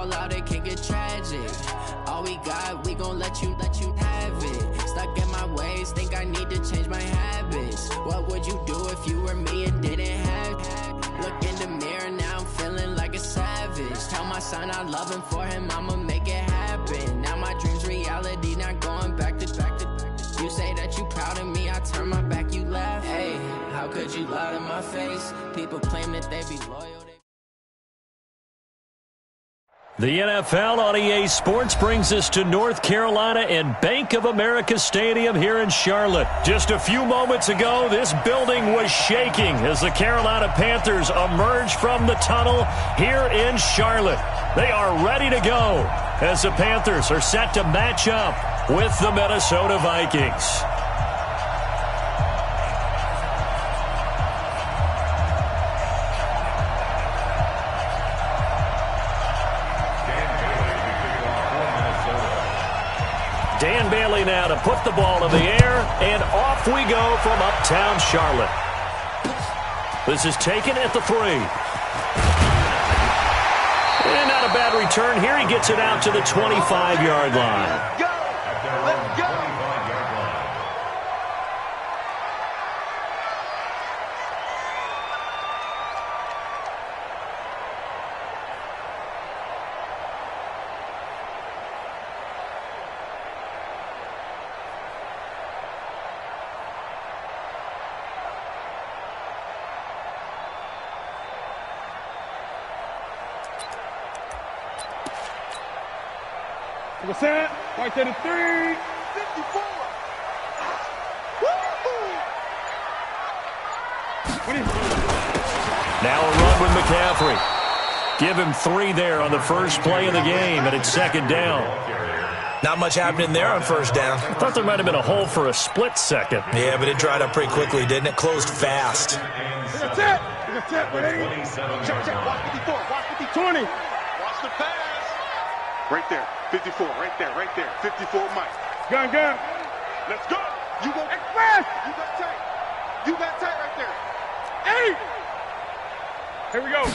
fall out, it can get tragic. All we got, we gon' let you have it. Stuck in my ways, think I need to change my habits. What would you do if you were me and didn't have it? Look in the mirror, now I'm feeling like a savage. Tell my son I love him, for him I'ma make it happen. Now my dream's reality, not going back to. You say that you proud of me, I turn my back, you laugh. Hey, how could you lie to my face? People claim that they be loyal. The NFL on EA Sports brings us to North Carolina and Bank of America Stadium here in Charlotte. Just a few moments ago, this building was shaking as the Carolina Panthers emerge from the tunnel here in Charlotte. They are ready to go as the Panthers are set to match up with the Minnesota Vikings. Dan Bailey now to put the ball in the air, and off we go from uptown Charlotte. This is taken at the 3. And not a bad return here. He gets it out to the 25-yard line. Let's go! What's that? Right there to 3. 54. Now a run with McCaffrey. Give him 3 there on the first play of the game, and it's second down. Not much happening there on first down. I thought there might have been a hole for a split second. Yeah, but it dried up pretty quickly, didn't it? Closed fast. That's it. That's it, buddy. Check. Watch 54. Watch 50. 20. Watch the pass. Right there. 54. Right there. 54, Mike. Gun. Let's go. You go. Express. You got tight right there. 8. Here we go.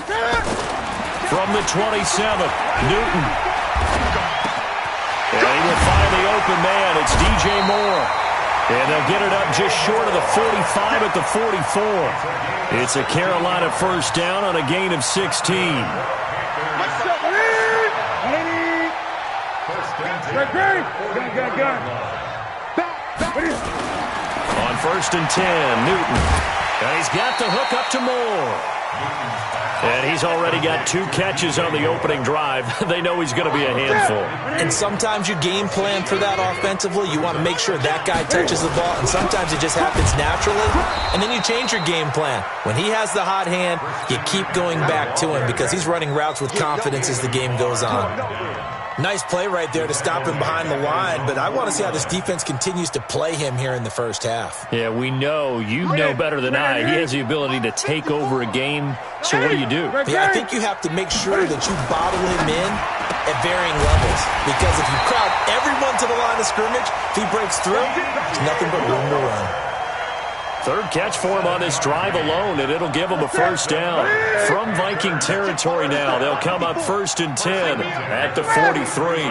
From the 27, Newton. And he will find the open man. It's DJ Moore. And they'll get it up just short of the 45 at the 44. It's a Carolina first down on a gain of 16. Gun. On first and 10, Newton. And he's got the hook up to Moore. And he's already got 2 catches on the opening drive. They know he's going to be a handful. And sometimes you game plan for that offensively. You want to make sure that guy touches the ball, and sometimes it just happens naturally. And then you change your game plan. When he has the hot hand, you keep going back to him because he's running routes with confidence as the game goes on. Nice play right there to stop him behind the line, but I want to see how this defense continues to play him here in the first half. Yeah, we know. You know better than I. He has the ability to take over a game. So what do you do? Yeah, I think you have to make sure that you bottle him in at varying levels. Because if you crowd everyone to the line of scrimmage, if he breaks through, there's nothing but room to run. Third catch for him on this drive alone, and it'll give him a first down. From Viking territory now, they'll come up first and 10 at the 43.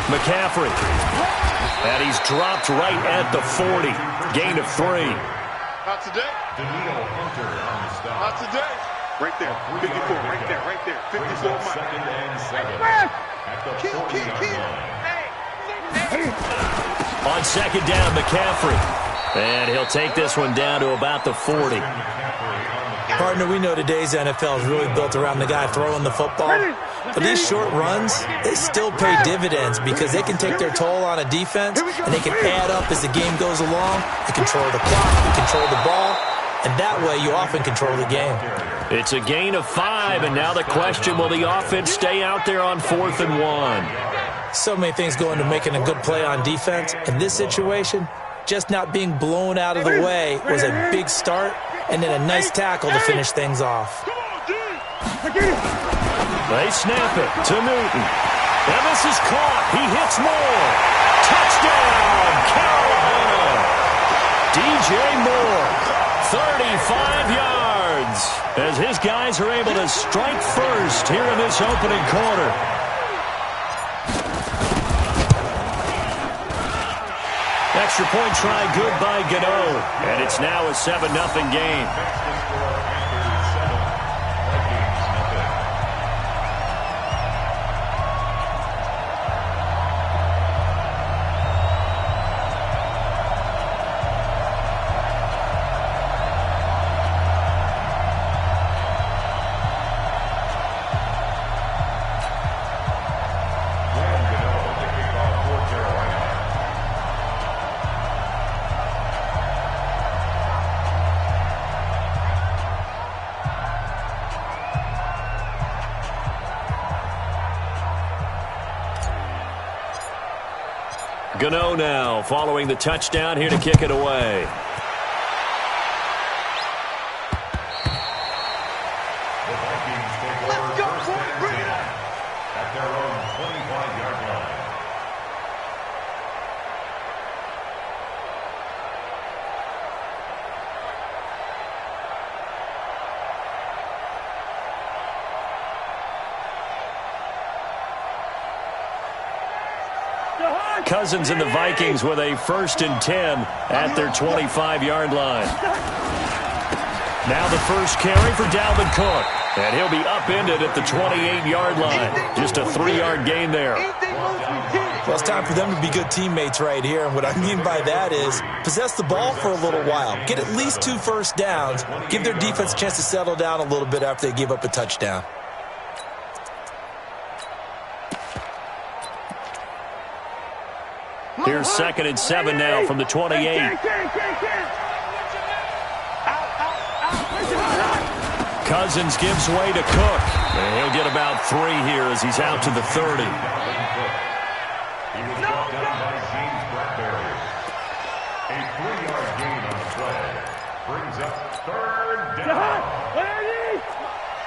McCaffrey. And he's dropped right at the 40. Gain of 3. Not today. Not today. Right there. 54. Right there. 54. On second down, McCaffrey. And he'll take this one down to about the 40. Partner, we know today's NFL is really built around the guy throwing the football. But these short runs, they still pay dividends because they can take their toll on a defense, and they can add up as the game goes along. You control the clock, you control the ball, and that way you often control the game. It's a gain of 5, and now the question, will the offense stay out there on 4th and 1? So many things go into making a good play on defense. In this situation, just not being blown out of the way was a big start, and then a nice tackle to finish things off. They snap it to Newton. And this is caught. He hits Moore. Touchdown, Carolina. DJ Moore, 35 yards. as his guys are able to strike first here in this opening quarter. Extra point try good by Gano, and it's now a 7-0 game. Gano now following the touchdown here to kick it away. Let's go, boy. Bring it up. At their own 25-yard line. Cousins and the Vikings with a 1st and 10 at their 25-yard line. Now the first carry for Dalvin Cook, and he'll be upended at the 28-yard line. Just a 3-yard gain there. Well, it's time for them to be good teammates right here, and what I mean by that is possess the ball for a little while, get at least 2 first downs, give their defense a chance to settle down a little bit after they give up a touchdown. Here's 2nd and 7 now from the 28. Cousins gives way to Cook. And he'll get about 3 here as he's out to the 30. He was brought down by James Bradbury. A 3-yard gain on the play. Brings up 3rd down.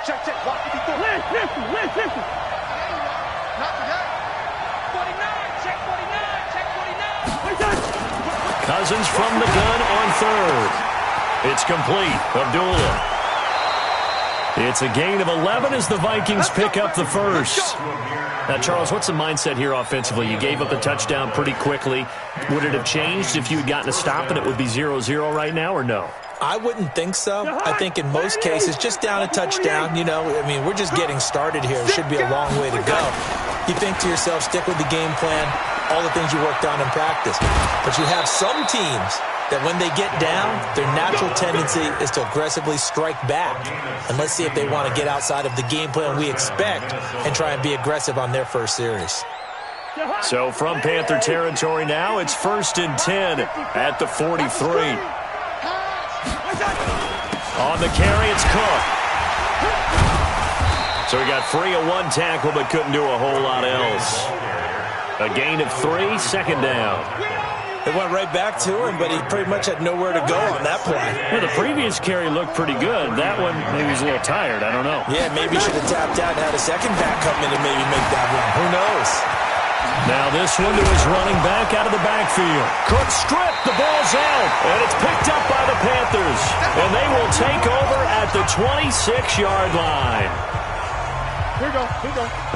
Check, walk it before. Listen. Not today. 49, check 49, check 49. Cousins from the gun on 3rd. It's complete. Abdullah. It's a gain of 11 as the Vikings pick up the first. Now, Charles, what's the mindset here offensively? You gave up the touchdown pretty quickly. Would it have changed if you had gotten a stop and it would be 0-0 right now, or no? I wouldn't think so. I think in most cases, just down a touchdown, you know, I mean, we're just getting started here. It should be a long way to go. You think to yourself, stick with the game plan, all the things you worked on in practice. But you have some teams that when they get down, their natural tendency is to aggressively strike back. And let's see if they want to get outside of the game plan we expect and try and be aggressive on their first series. So from Panther territory now, it's 1st and 10 at the 43. On the carry, it's Cook. So he got free of 1 tackle but couldn't do a whole lot else. A gain of 3, 2nd down. It went right back to him, but he pretty much had nowhere to go on that play. Well, the previous carry looked pretty good. That one, maybe he was a little tired. I don't know. Yeah, maybe he should have tapped out and had a second back come in and maybe make that run. Who knows? Now this one to his running back out of the backfield. Cook stripped. The ball's out. And it's picked up by the Panthers. And they will take over at the 26-yard line. Here we go.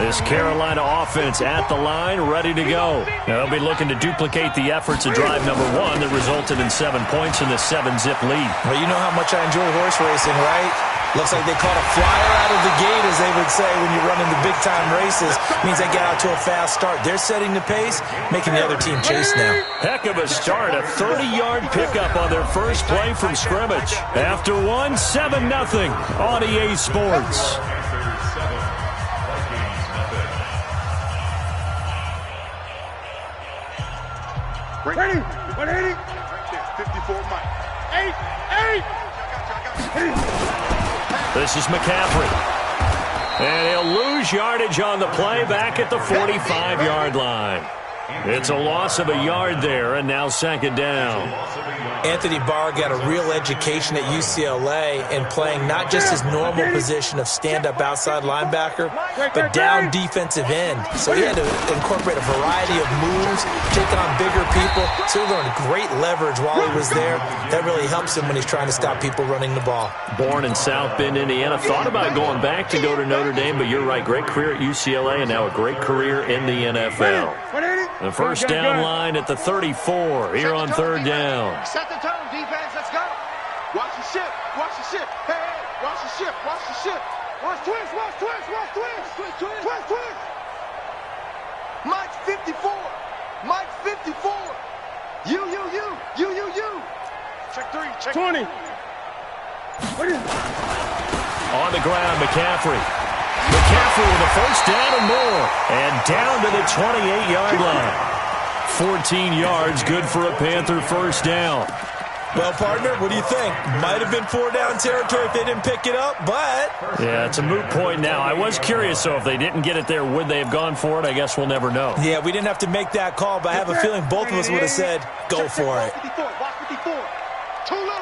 This Carolina offense at the line, ready to go. Now they'll be looking to duplicate the efforts of drive number 1 that resulted in 7 points in the 7-zip lead. Well, you know how much I enjoy horse racing, right? Looks like they caught a flyer out of the gate, as they would say when you run in the big-time races. Means they get out to a fast start. They're setting the pace, making the other team chase now. Heck of a start. A 30-yard pickup on their first play from scrimmage. After 1, 7-0 on EA Sports. Ready? 180. 54 Mike. 8. This is McCaffrey. And he'll lose yardage on the play back at the 45-yard line. It's a loss of a yard there, and now second down. Anthony Barr got a real education at UCLA in playing not just his normal position of stand-up outside linebacker, but down defensive end. So he had to incorporate a variety of moves, taking on bigger people. So he learned great leverage while he was there. That really helps him when he's trying to stop people running the ball. Born in South Bend, Indiana. Thought about going back to go to Notre Dame, but you're right. Great career at UCLA and now a great career in the NFL. The first down line at the 34 here on third down. Set the tone, defense. Let's go. Watch the ship. Watch the ship. Hey, hey. Watch the ship. Watch the ship. Watch twist. Watch twist. Watch twist. Twist. Twist. Twist. Mike's 54. Mike's 54. You. Check 3. Check 20. On the ground, McCaffrey. McCaffrey with a first down and more. And down to the 28-yard line. 14 yards, good for a Panther first down. Well, partner, what do you think? Might have been 4-down territory if they didn't pick it up, but... Yeah, it's a moot point now. I was curious, so if they didn't get it there, would they have gone for it? I guess we'll never know. Yeah, we didn't have to make that call, but I have a feeling both of us would have said, go for it. Too little,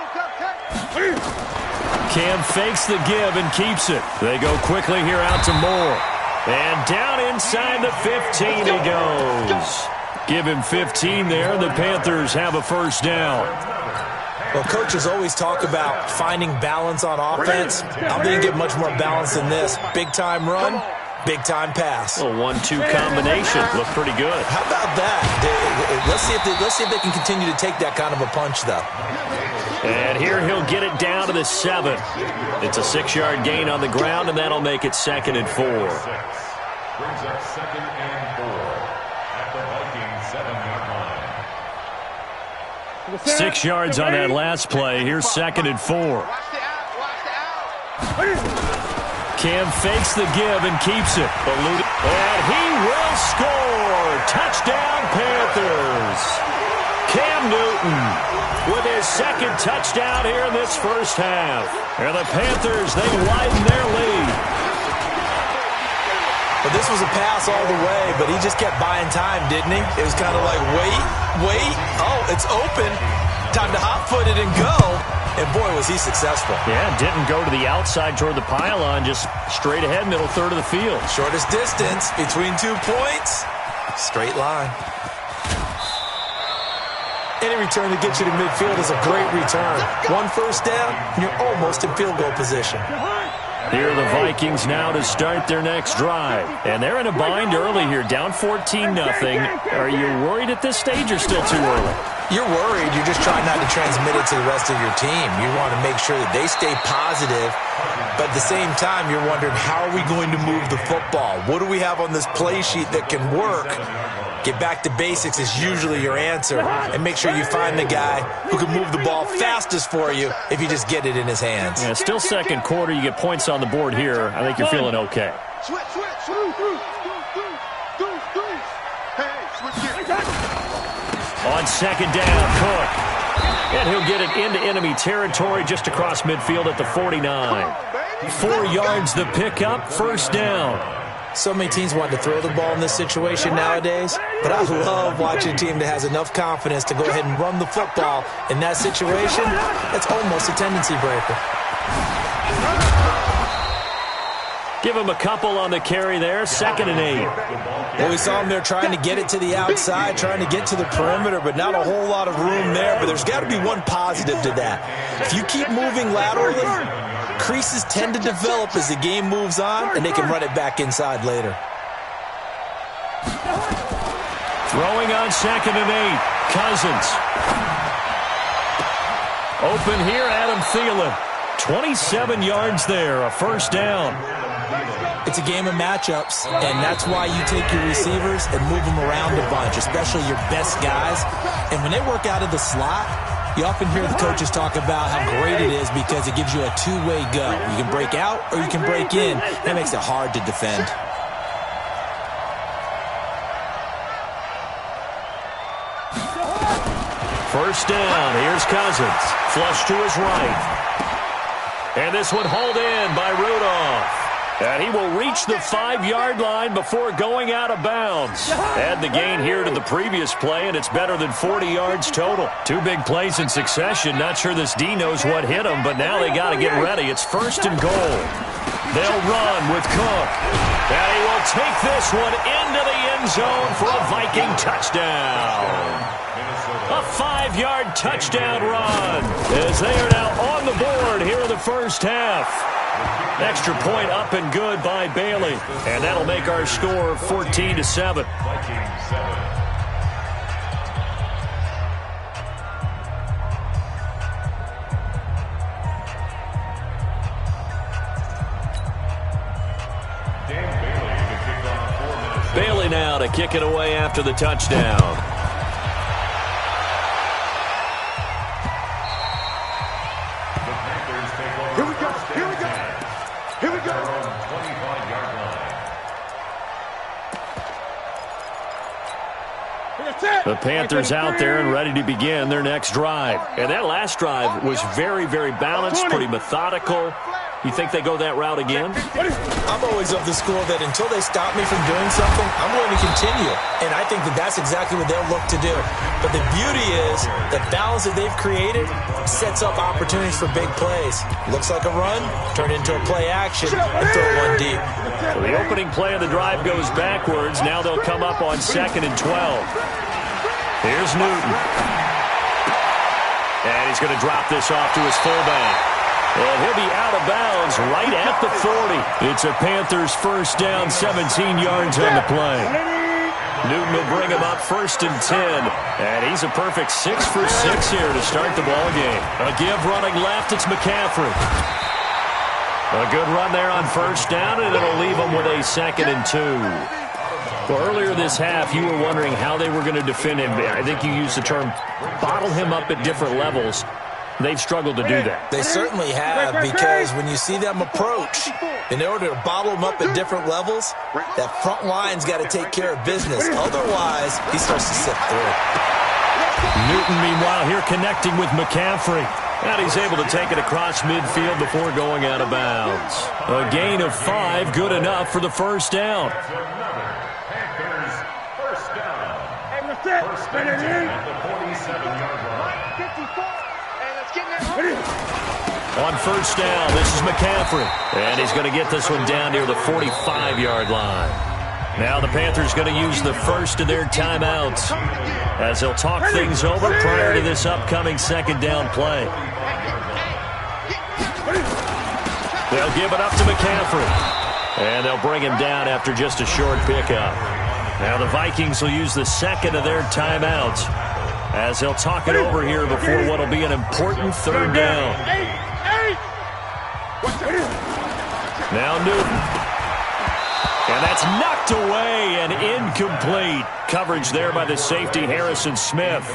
Cam fakes the give and keeps it. They go quickly here out to Moore. And down inside the 15 he goes. Give him 15 there. The Panthers have a first down. Well, coaches always talk about finding balance on offense. I'm going to get much more balance than this. Big-time run, big-time pass. A 1-2 combination. Looked pretty good. How about that? Let's see if they can continue to take that kind of a punch, though. And here he'll get it down to the 7. It's a 6-yard gain on the ground, and that'll make it 2nd and 4. Brings up 2nd and 4 at the Vikings 7-yard line. 6 yards on that last play. Here's 2nd and 4. Watch the out. Cam fakes the give and keeps it. And he will score. Touchdown, Panthers. Cam Newton with his second touchdown here in this first half. And the Panthers, they widen their lead. But this was a pass all the way, but he just kept buying time, didn't he? It was kind of like, wait. Oh, it's open. Time to hot-foot it and go. And, boy, was he successful. Yeah, didn't go to the outside toward the pylon, just straight ahead, middle third of the field. Shortest distance between 2 points. Straight line. Any return that gets you to midfield is a great return. 1 first down, and you're almost in field goal position. Here are the Vikings now to start their next drive. And they're in a bind early here, down 14-0. Are you worried at this stage or still too early? You're worried. You're just trying not to transmit it to the rest of your team. You want to make sure that they stay positive, but at the same time, you're wondering, how are we going to move the football? What do we have on this play sheet that can work? Get back to basics is usually your answer, and make sure you find the guy who can move the ball fastest for you if you just get it in his hands. Yeah, still second quarter. You get points on the board here. I think you're feeling okay. Switch. Hey, switch here. On second down, Cook. And he'll get it into enemy territory just across midfield at the 49. 4 yards the pickup, first down. So many teams want to throw the ball in this situation nowadays, but I love watching a team that has enough confidence to go ahead and run the football in that situation. It's almost a tendency breaker. Give him a couple on the carry there, 2nd and 8. Well, we saw him there trying to get it to the outside, trying to get to the perimeter, but not a whole lot of room there. But there's got to be one positive to that. If you keep moving laterally, creases tend to develop as the game moves on, and they can run it back inside later. Throwing on 2nd and 8. Cousins. Open here, Adam Thielen. 27 yards there, a first down. It's a game of matchups, and that's why you take your receivers and move them around a bunch, especially your best guys. And when they work out of the slot, you often hear the coaches talk about how great it is because it gives you a two-way go. You can break out or you can break in. That makes it hard to defend. First down, here's Cousins. Flush to his right. And this one hauled in by Rudolph. And he will reach the 5-yard line before going out of bounds. Add the gain here to the previous play, and it's better than 40 yards total. 2 big plays in succession. Not sure this D knows what hit him, but now they got to get ready. It's 1st and goal. They'll run with Cook. And he will take this one into the end zone for a Viking touchdown. A 5-yard touchdown run as they are now on the board here in the first half. Extra point up and good by Bailey. And that'll make our score 14-7. Bailey now to kick it away after the touchdown. Here we go. Here we go. Here we go. 25-yard line. The Panthers out there and ready to begin their next drive. And that last drive was very, very balanced, pretty methodical. You think they go that route again? I'm always of the school that until they stop me from doing something, I'm going to continue. And I think that that's exactly what they'll look to do. But the beauty is the balance that they've created sets up opportunities for big plays. Looks like a run, turn into a play action, and throw one deep. So the opening play of the drive goes backwards. Now they'll come up on 2nd and 12. Here's Newton. And he's going to drop this off to his fullback. And he'll be out of bounds right at the 40. It's a Panthers first down, 17 yards on the play. Newton will bring him up 1st and 10. And he's a perfect 6 for 6 here to start the ball game. A give running left, it's McCaffrey. A good run there on 1st down, and it'll leave him with a 2nd and 2. Well, earlier this half, you were wondering how they were going to defend him. I think you used the term bottle him up at different levels. They've struggled to do that. They certainly have, because when you see them approach, in order to bottle them up at different levels, that front line's got to take care of business. Otherwise, he starts to slip through. Newton, meanwhile, here connecting with McCaffrey. And he's able to take it across midfield before going out of bounds. A gain of 5, good enough for the first down. Panthers first down. First and 10 at the 47-yard line. 54. On 1st down, this is McCaffrey. And he's going to get this one down near the 45-yard line. Now the Panthers going to use the first of their timeouts as they'll talk things over prior to this upcoming 2nd down play. They'll give it up to McCaffrey. And they'll bring him down after just a short pickup. Now the Vikings will use the 2nd of their timeouts as they'll talk it over here before what will be an important 3rd down. Now Newton. And that's knocked away and incomplete. Coverage there by the safety, Harrison Smith.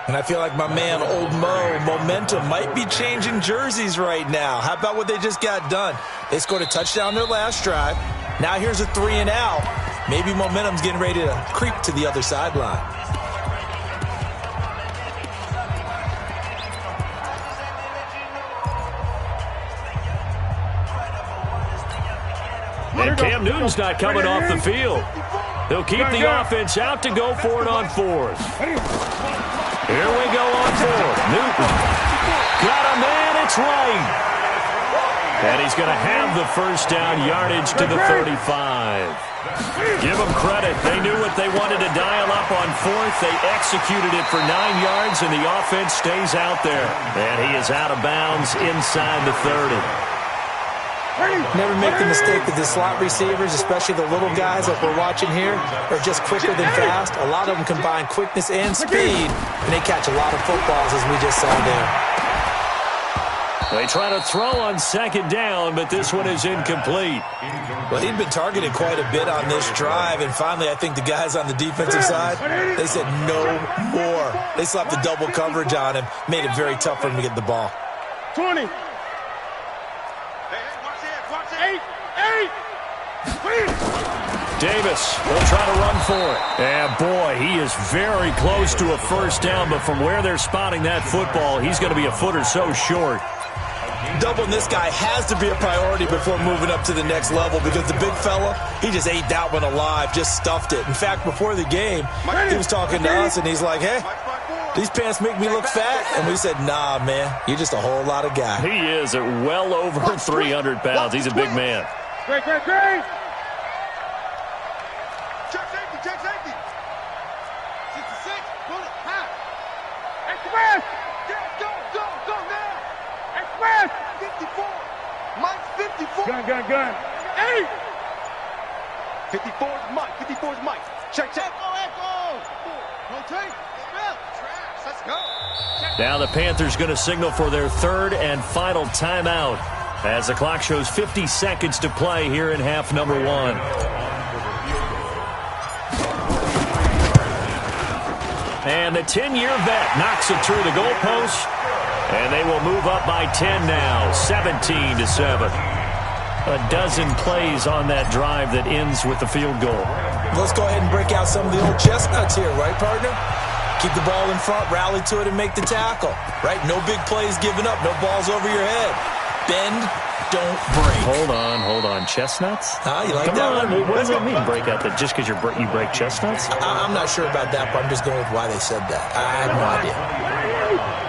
And I feel like my man, Old Mo, momentum might be changing jerseys right now. How about what they just got done? They scored a touchdown their last drive. Now here's a 3 and out. Maybe momentum's getting ready to creep to the other sideline. And Cam Newton's not coming off the field. They'll keep the offense out to go for it on 4th. Here we go on 4th. Newton. Got a man, it's right. And he's going to have the first down yardage to the 35. Give them credit. They knew what they wanted to dial up on 4th. They executed it for 9 yards, and the offense stays out there. And he is out of bounds inside the 30. Never make the mistake that the slot receivers, especially the little guys that we're watching here, are just quicker than fast. A lot of them combine quickness and speed, and they catch a lot of footballs, as we just saw there. They try to throw on 2nd down, but this one is incomplete. Well, he'd been targeted quite a bit on this drive, and finally I think the guys on the defensive side, they said no more. They slapped the double coverage on him, made it very tough for him to get the ball. 20. Davis will try to run for it. And boy, he is very close to a first down, but from where they're spotting that football, he's going to be a foot or so short. Doubling this guy has to be a priority before moving up to the next level because the big fella, he just ate that one alive, just stuffed it. In fact, before the game, he was talking to us, and he's like, hey, these pants make me look fat. And we said, nah, man, you're just a whole lot of guy. He is at well over 300 pounds. He's a big man. Great. Check safety. 66, pull it, half. Express! Go now! Express! 54. Mike's 54. Gun. 8! 54 is Mike. Check. Echo. Rotate. Let's go. Now the Panthers going to signal for their third and final timeout as the clock shows 50 seconds to play here in half number 1. And the 10-year vet knocks it through the goalpost, and they will move up by 10 now, 17-7. A dozen plays on that drive that ends with the field goal. Let's go ahead and break out some of the old chestnuts here, right, partner? Keep the ball in front, rally to it, and make the tackle, right? No big plays given up, no balls over your head. Bend, don't break. Hold on. Chestnuts? You like Come that on. one? What does that mean, break out? That just because you break chestnuts? I'm not sure about that, but I'm just going with why they said that. I have no idea.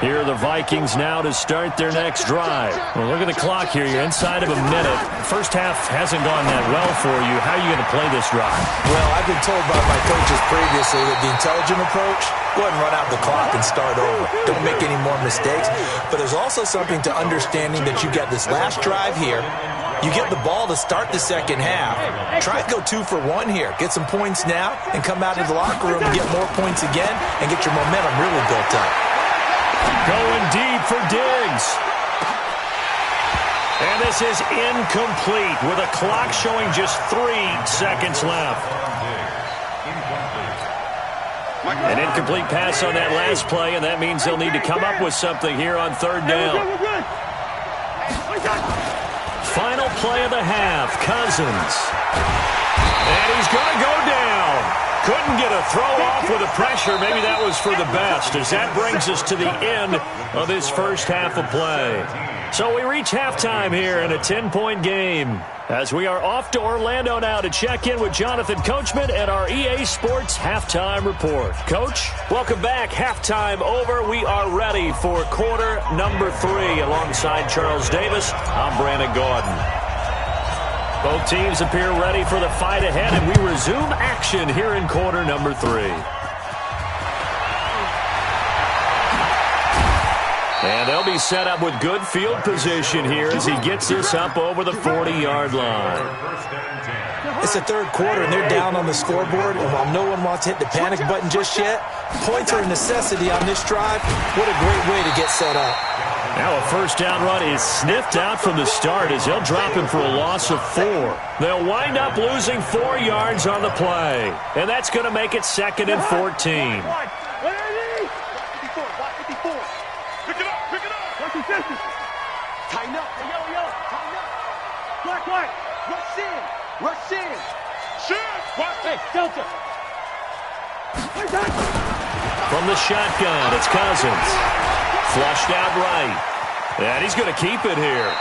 Here are the Vikings now to start their next drive. Well, look at the clock here. You're inside of a minute. First half hasn't gone that well for you. How are you going to play this drive? Well, I've been told by my coaches previously that the intelligent approach, go ahead and run out the clock and start over. Don't make any more mistakes. But there's also something to understanding that you got this last drive here. You get the ball to start the second half. Try to go 2 for 1 here. Get some points now and come out of the locker room and get more points again and get your momentum really built up. Going deep for Diggs. And this is incomplete with a clock showing just 3 seconds left. An incomplete pass on that last play, and that means they'll need to come up with something here on third down. Final play of the half, Cousins. And he's going to go down. Couldn't get a throw off with the pressure. Maybe that was for the best, as that brings us to the end of this first half of play. So we reach halftime here in a 10-point game, as we are off to Orlando now to check in with Jonathan Coachman at our EA Sports Halftime Report. Coach, welcome back. Halftime over. We are ready for quarter number 3. Alongside Charles Davis, I'm Brandon Gordon. Both teams appear ready for the fight ahead, and we resume action here in quarter number 3. And they'll be set up with good field position here as he gets this up over the 40-yard line. It's the third quarter, and they're down on the scoreboard. And while no one wants to hit the panic button just yet, points are a necessity on this drive. What a great way to get set up. Now a first down run is sniffed out from the start as they'll drop him for a loss of 4. They'll wind up losing 4 yards on the play. And that's going to make it 2nd and 14. Tighten up. Tighten up. Black. Rush in. Shoot. Hey, Delta. From the shotgun, it's Cousins. Flushed out right. And he's going to keep it here.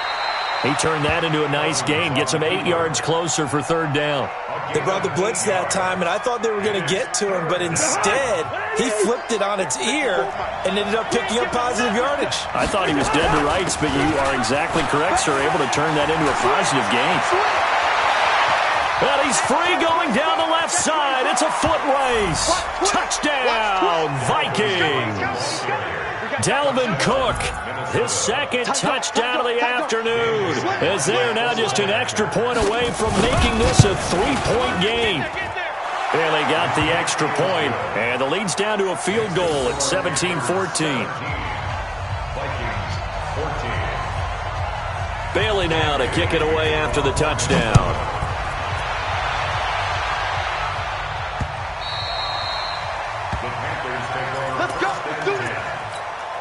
He turned that into a nice gain. Gets him 8 yards closer for third down. They brought the blitz that time, and I thought they were going to get to him, but instead, he flipped it on its ear and ended up picking up positive yardage. I thought he was dead to rights, but you are exactly correct, sir. Able to turn that into a positive gain. Well, he's free going down the left side. It's a foot race. Touchdown, Vikings. Dalvin Cook, his second touchdown of the afternoon, as they are now just an extra point away from making this a 3-point game. And they got the extra point, and the lead's down to a field goal at 17-14. Bailey now to kick it away after the touchdown. Let's go. Do it.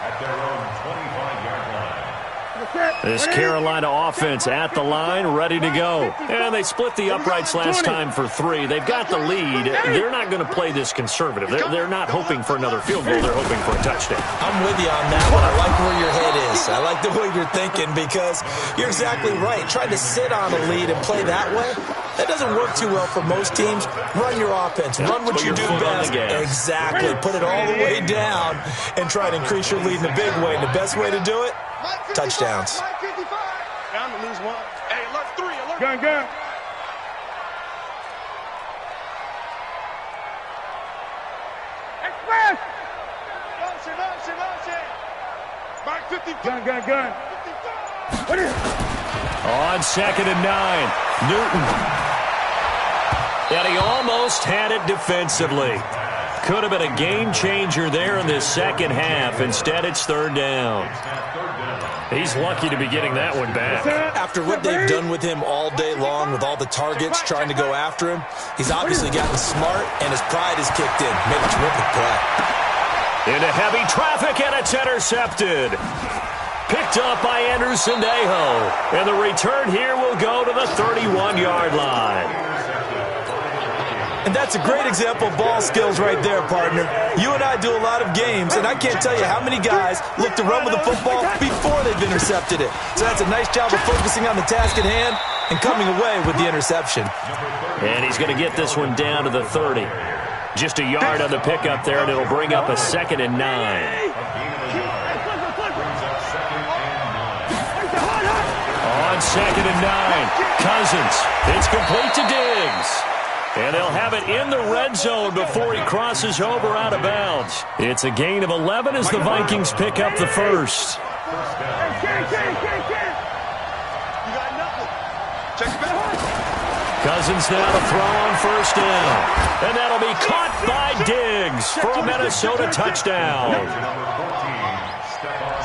At their own 25-yard line. This Carolina offense at the line, ready to go. And they split the uprights last time for 3. They've got the lead. They're not going to play this conservative. They're not hoping for another field goal. They're hoping for a touchdown. I'm with you on that one. I like where your head is. I like the way you're thinking because you're exactly right. Trying to sit on a lead and play that way, that doesn't work too well for most teams. Run your offense. Run what you do best. Exactly. Put it all the way down and try to increase your lead in a big way. And the best way to do it, touchdowns. Bound to lose one. Hey, alert 3, alert. Gun. Express. Motion. Back 55. Gun. What is it? On 2nd and 9, Newton. And he almost had it defensively. Could have been a game changer there in this second half. Instead, it's 3rd down. He's lucky to be getting that one back. After what they've done with him all day long, with all the targets trying to go after him, he's obviously gotten smart, and his pride has kicked in. Made a terrific play. Into heavy traffic, and it's intercepted. Picked up by Anderson Dejo. And the return here will go to the 31-yard line. And that's a great example of ball skills right there, partner. You and I do a lot of games, and I can't tell you how many guys look to run with the football before they've intercepted it. So that's a nice job of focusing on the task at hand and coming away with the interception. And he's going to get this one down to the 30. Just a yard on the pickup there, and it'll bring up a 2nd and 9. On 2nd and 9, Cousins. It's complete to Diggs. And they'll have it in the red zone before he crosses over out of bounds. It's a gain of 11 as the Vikings pick up the first. Cousins now to throw on 1st down. And that'll be caught by Diggs for a Minnesota touchdown.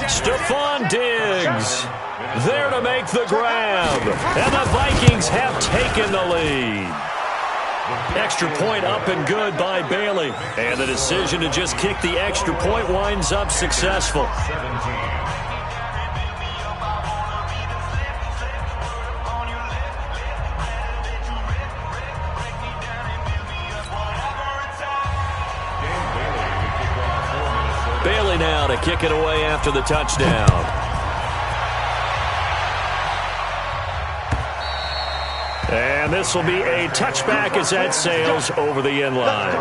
Stephon Diggs there to make the grab. And the Vikings have taken the lead. Extra point up and good by Bailey. And the decision to just kick the extra point winds up successful. Bailey now to kick it away after the touchdown. And this will be a touchback as that sails over the end line.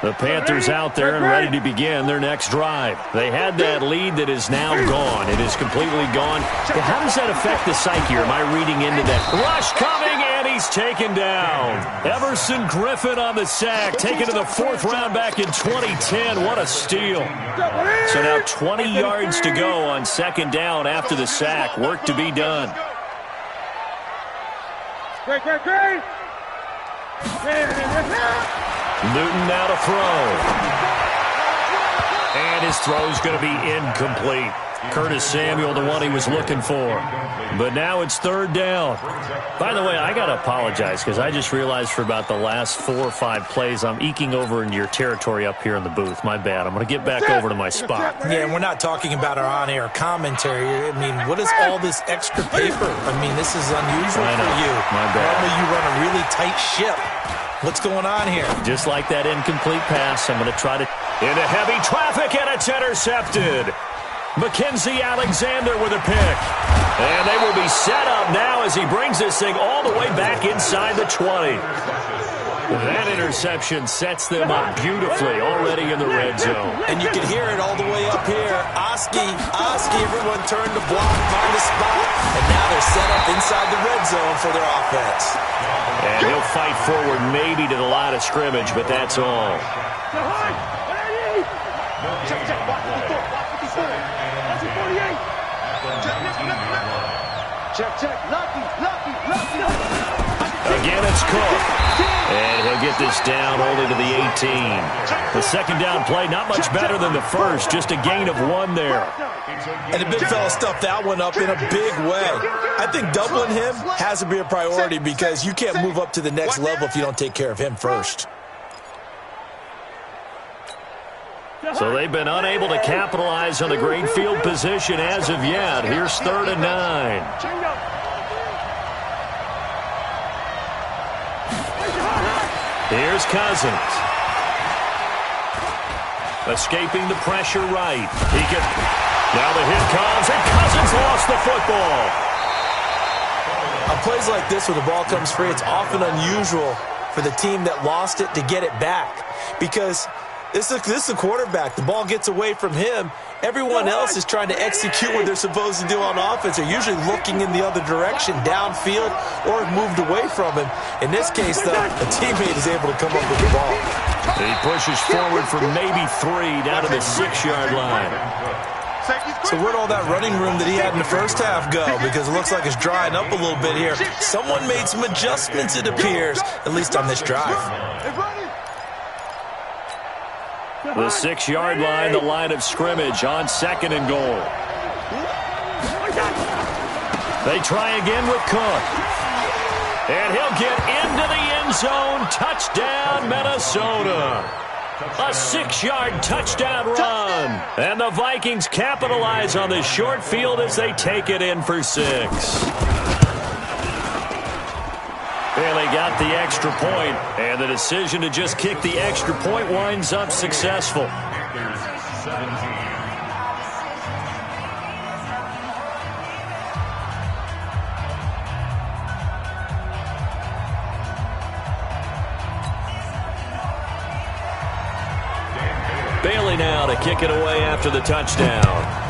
The Panthers out there and ready to begin their next drive. They had that lead that is now gone. It is completely gone. But how does that affect the psyche? Or am I reading into that? Rush coming, and he's taken down. Everson Griffin on the sack, taken to the 4th round back in 2010. What a steal. So now 20 yards to go on 2nd down after the sack. Work to be done. Great. Newton now to throw. And his throw's going to be incomplete. Curtis Samuel, the one he was looking for. But now it's 3rd down. By the way, I got to apologize because I just realized for about the last 4 or 5 plays, I'm eking over into your territory up here in the booth. My bad. I'm going to get back over to my spot. Yeah, and we're not talking about our on-air commentary. I mean, what is all this extra paper? I mean, this is unusual for you. My bad. Normally you run a really tight ship. What's going on here? Just like that incomplete pass, I'm going to try to... Into heavy traffic, and it's intercepted. Mackenzie Alexander with a pick. And they will be set up now as he brings this thing all the way back inside the 20. That interception sets them up beautifully already in the red zone. And you can hear it all the way up here. Oski, everyone turned to block, find a spot, and now they're set up inside the red zone for their offense. And he'll fight forward maybe to the line of scrimmage, but that's all. Check. Lucky. Again, it's Cook. And he'll get this down only to the 18. The 2nd down play, not much better than the first. Just a gain of 1 there. And the big fella stuffed that one up in a big way. I think doubling him has to be a priority because you can't move up to the next level if you don't take care of him first. So they've been unable to capitalize on the great field position as of yet. Here's 3rd and 9. Here's Cousins. Escaping the pressure right. Now the hit comes, and Cousins lost the football. On plays like this where the ball comes free, it's often unusual for the team that lost it to get it back. Because this is the quarterback. The ball gets away from him. Everyone else is trying to execute what they're supposed to do on offense. They're usually looking in the other direction, downfield, or moved away from him. In this case, though, a teammate is able to come up with the ball. He pushes forward for maybe 3 down to the 6-yard line. So where'd all that running room that he had in the first half go? Because it looks like it's drying up a little bit here. Someone made some adjustments, it appears, at least on this drive. The 6-yard line, the line of scrimmage on 2nd and goal. They try again with Cook. And he'll get into the end zone. Touchdown, Minnesota. A 6-yard touchdown run. And the Vikings capitalize on this short field as they take it in for 6. And they got the extra point, and the decision to just kick the extra point winds up successful. Bailey now to kick it away after the touchdown.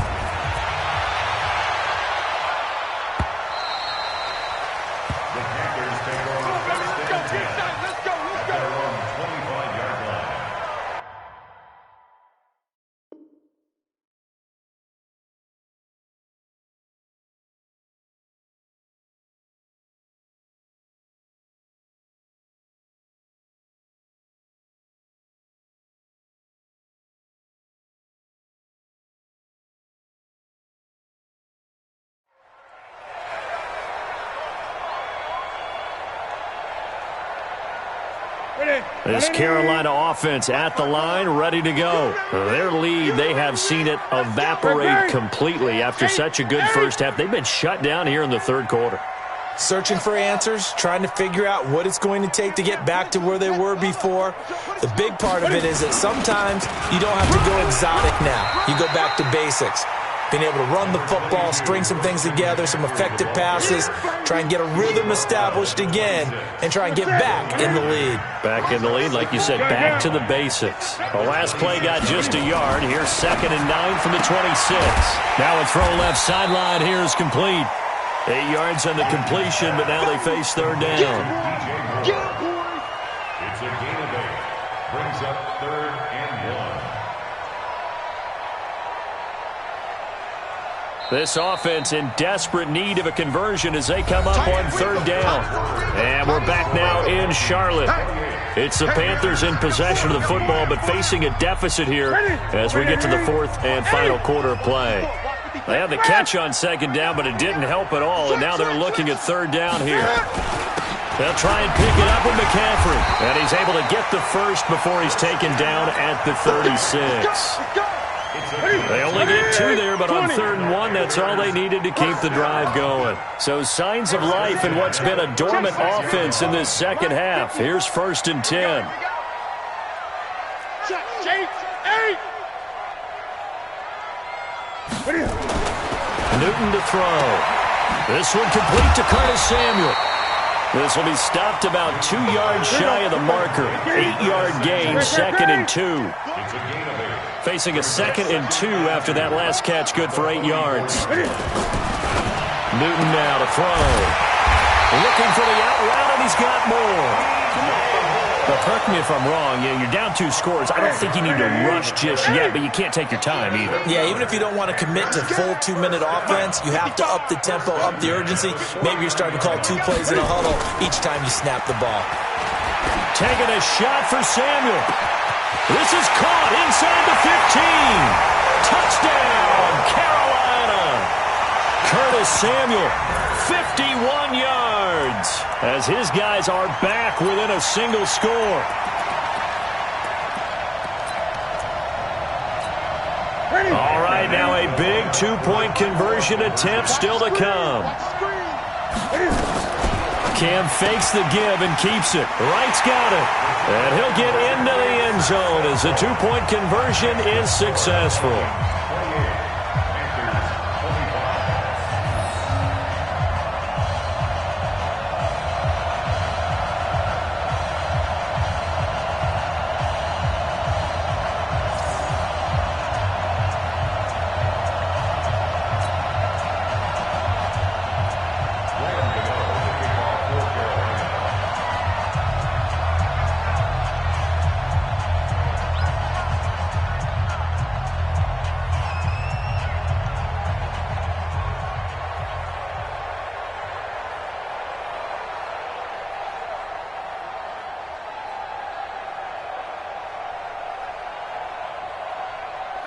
This Carolina offense at the line, ready to go. Their lead, they have seen it evaporate completely after such a good first half. They've been shut down here in the 3rd quarter. Searching for answers, trying to figure out what it's going to take to get back to where they were before. The big part of it is that sometimes you don't have to go exotic now. You go back to basics. Being able to run the football, string some things together, some effective passes, try and get a rhythm established again, and try and get back in the lead. Back in the lead, like you said, back to the basics. The last play got just a yard. Here's 2nd and 9 from the 26. Now a throw left sideline here is complete. 8 yards on the completion, but now they face 3rd down. It's a gain of 8. Brings up 3rd and 1. This offense in desperate need of a conversion as they come up on 3rd down. And we're back now in Charlotte. It's the Panthers in possession of the football, but facing a deficit here as we get to the 4th and final quarter of play. They had the catch on 2nd down, but it didn't help at all, and now they're looking at 3rd down here. They'll try and pick it up with McCaffrey, and he's able to get the first before he's taken down at the 36. They only get 2 there, but on 3rd and 1, that's all they needed to keep the drive going. So signs of life in what's been a dormant offense in this second half. Here's 1st and 10. Newton to throw. This one complete to Curtis Samuel. This will be stopped about 2 yards shy of the marker. 8-yard gain, 2nd and 2. Facing a 2nd and 2 after that last catch, good for 8 yards. Newton now to throw. Looking for the out route, and he's got more. But correct me if I'm wrong, you're down 2 scores. I don't think you need to rush just yet, but you can't take your time either. Yeah, even if you don't want to commit to full 2-minute offense, you have to up the tempo, up the urgency. Maybe you're starting to call 2 plays in a huddle each time you snap the ball. Taking a shot for Samuel. This is caught inside the 15. Touchdown, Carolina. Curtis Samuel, 51 yards, as his guys are back within a single score. right, now a big two-point conversion attempt still to come. Cam fakes the give and keeps it. Wright's got it. And he'll get into the end zone as the two-point conversion is successful.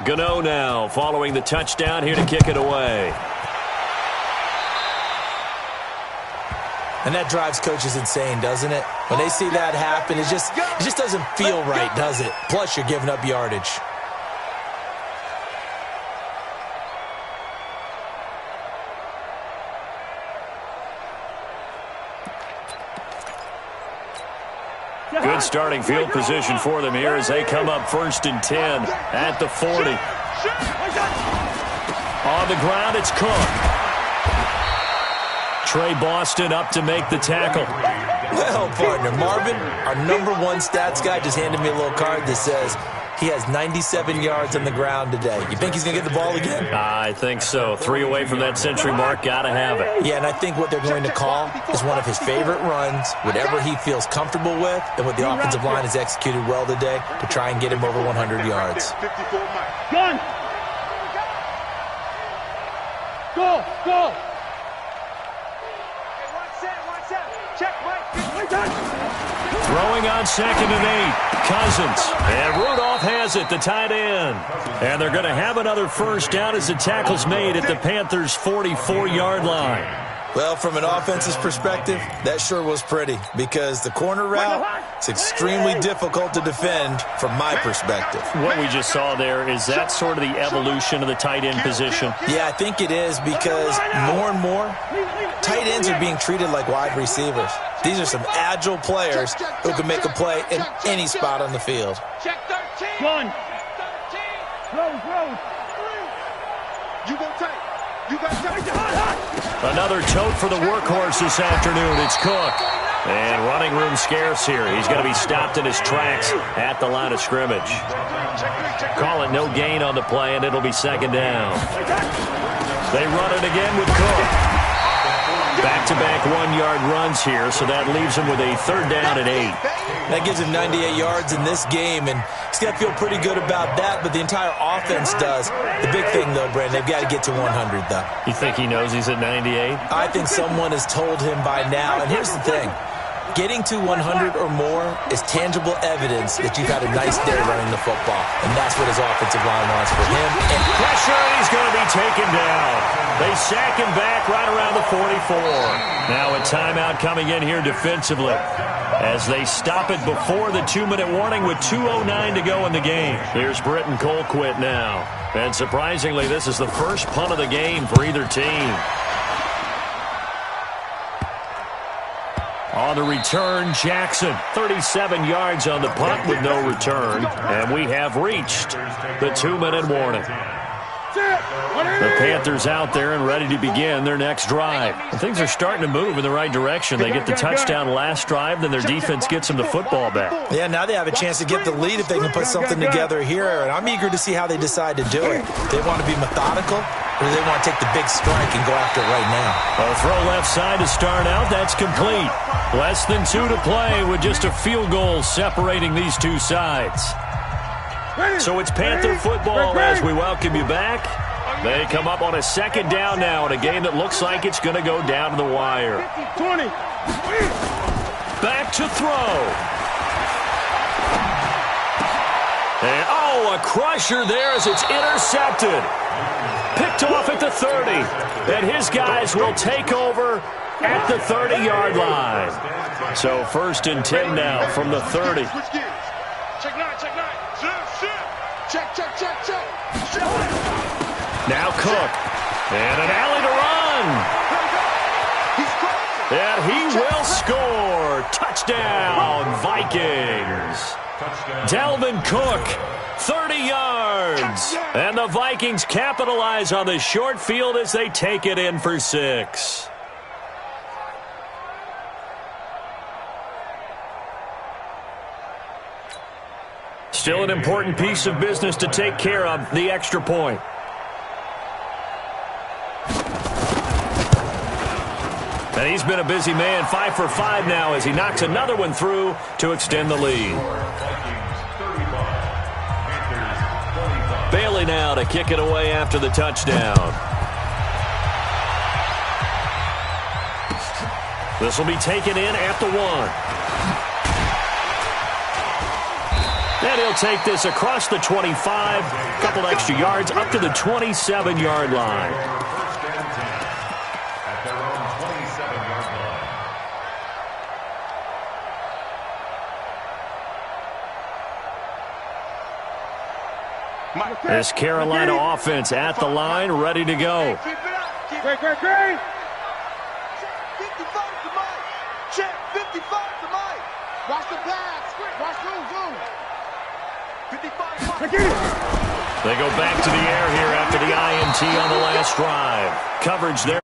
Gano now following the touchdown here to kick it away. And that drives coaches insane, doesn't it? When they see that happen, it just doesn't feel right, does it? Plus, you're giving up yardage. Good starting field position for them here as they come up 1st and 10 at the 40. On the ground, it's Cook. Trey Boston up to make the tackle. Well, partner, Marvin, our #1 stats guy, just handed me a little card that says he has 97 yards on the ground today. You think he's going to get the ball again? I think so. 3 away from that century mark. Got to have it. Yeah, and I think what they're going to call is one of his favorite runs, whatever he feels comfortable with, and what the offensive line has executed well today to try and get him over 100 yards. Gun! Go! Go! Check, Mike! Throwing on 2nd and 8. Cousins. And Rudolph has it, the tight end. And they're going to have another first down as the tackle's made at the Panthers' 44-yard line. Well, from an offense's perspective, that sure was pretty because the corner route is extremely difficult to defend from my perspective. What we just saw there, is that sort of the evolution of the tight end position? Yeah, I think it is because more and more, tight ends are being treated like wide receivers. These are some agile players who can make a play in any spot on the field. Check 13! Gun! 13! Rose! You go tight! You got tight! Another tote for the workhorse this afternoon. It's Cook. And running room scarce here. He's going to be stopped in his tracks at the line of scrimmage. Call it no gain on the play, and it'll be 2nd down. They run it again with Cook. Back-to-back 1-yard runs here, so that leaves him with a 3rd down and 8. That gives him 98 yards in this game, and he's got to feel pretty good about that, but the entire offense does. The big thing, though, Brandon, they've got to get to 100, though. You think he knows he's at 98? I think someone has told him by now, and here's the thing. Getting to 100 or more is tangible evidence that you've had a nice day running the football, and that's what his offensive line wants for him. And pressure, and he's going to be taken down. They sack him back right around the 44. Now a timeout coming in here defensively as they stop it before the 2-minute warning with 2:09 to go in the game. Here's Britton Colquitt now. And surprisingly, this is the first punt of the game for either team. On the return, Jackson, 37 yards on the punt with no return. And we have reached the 2-minute warning. The Panthers out there and ready to begin their next drive. And things are starting to move in the right direction. They get the touchdown last drive, then their defense gets them the football back. Yeah, now they have a chance to get the lead if they can put something together here. And I'm eager to see how they decide to do it. They want to be methodical, or do they want to take the big strike and go after it right now? A throw left side to start out. That's complete. Less than 2 to play with just a field goal separating these two sides. So it's Panther football as we welcome you back. They come up on a 2nd down now in a game that looks like it's going to go down to the wire. 20. Back to throw. And, oh, a crusher there as it's intercepted. Picked off at the 30. And his guys will take over at the 30-yard line. So 1st and 10 now from the 30. Check 9, check 9. Check. Now Cook. And an alley to run. And he will score. Touchdown, Vikings. Dalvin Cook, 30 yards. And the Vikings capitalize on the short field as they take it in for 6. Still an important piece of business to take care of, the extra point. And he's been a busy man, 5 for 5 now as he knocks another one through to extend the lead. Bailey now to kick it away after the touchdown. This will be taken in at the 1. And he'll take this across the 25, a couple extra yards up to the 27-yard line. This Carolina offense at the line, ready to go. Great. 55 to Mike. Check, 55 to Mike. Watch the pass. Watch those. 55 to Mike. They go back to the air here after the INT on the last drive. Coverage there.